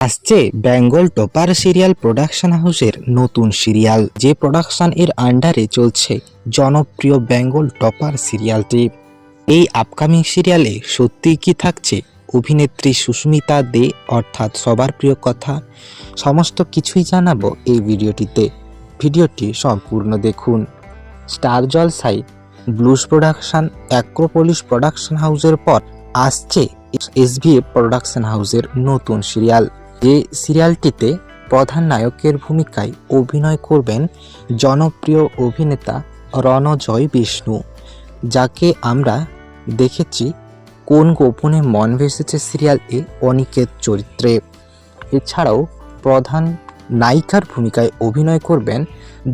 আসছে Bengal topper serial production হাউসের নতুন সিরিয়াল, যে প্রোডাকশন এর আন্ডারে চলছে জনপ্রিয় বেঙ্গল টপার সিরিয়ালটি। এই আপকামিং সিরিয়ালে সত্যিই কি থাকছে অভিনেত্রী সুস্মিতা দে অর্থাৎ সবার প্রিয় কথা, সমস্ত কিছুই জানাবো এই ভিডিওটিতে। ভিডিওটি সম্পূর্ণ দেখুন। স্টার জলসায় ব্লুজ প্রোডাকশন অ্যাক্রোপলিস প্রোডাকশন হাউসের পর আসছে এসভিএফ প্রোডাকশন হাউসের নতুন সিরিয়াল। যে সিরিয়ালটিতে প্রধান নায়কের ভূমিকায় অভিনয় করবেন জনপ্রিয় অভিনেতা রণজয় বিষ্ণু, যাকে আমরা দেখেছি কোন গোপনে মন ভেসেছে সিরিয়ালে অনিকেত চরিত্রে। এছাড়াও প্রধান নায়িকার ভূমিকায় অভিনয় করবেন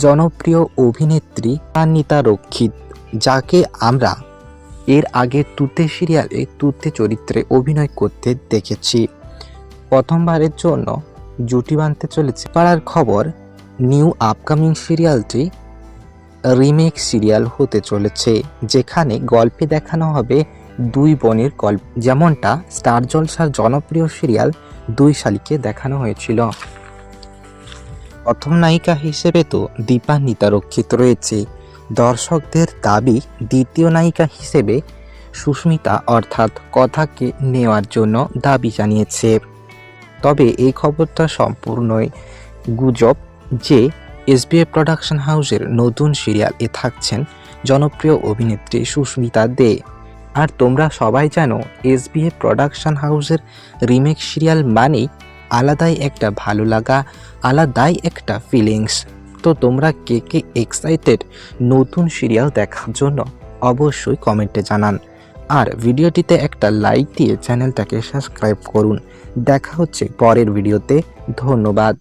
জনপ্রিয় অভিনেত্রী অনিতা রক্ষিত, যাকে আমরা এর আগে তুতে সিরিয়ালে তুতে চরিত্রে অভিনয় করতে দেখেছি। প্রথমবারের জন্য জুটি বাঁধতে চলেছে পাড়ার খবর। নিউ আপকামিং সিরিয়ালটি রিমেক সিরিয়াল হতে চলেছে, যেখানে গল্পে দেখানো হবে দুই বোনের গল্প, যেমনটা স্টার জলসার জনপ্রিয় সিরিয়াল দুই শালিকে দেখানো হয়েছিল। প্রথম নায়িকা হিসেবে তো দীপান্বিতা রক্ষিত রয়েছে। দর্শকদের দাবি দ্বিতীয় নায়িকা হিসেবে সুস্মিতা অর্থাৎ কথাকে নেওয়ার জন্য দাবি জানিয়েছে। তবে এই খবরটা সম্পূর্ণই গুজব যে এসবিএফ প্রোডাকশন হাউসের নতুন সিরিয়ালে থাকছেন জনপ্রিয় অভিনেত্রী সুস্মিতা দে। আর তোমরা সবাই জানো এসবিএফ প্রোডাকশন হাউসের রিমেক সিরিয়াল মানেই আলাদাই একটা ভালো লাগা, আলাদাই একটা ফিলিংস। তো তোমরা কে কে এক্সাইটেড নতুন সিরিয়াল দেখার জন্য অবশ্যই কমেন্টে জানান। আর ভিডিওটিতে একটা লাইক দিয়ে চ্যানেলটাকে সাবস্ক্রাইব করুন। দেখা হচ্ছে পরের ভিডিওতে। ধন্যবাদ।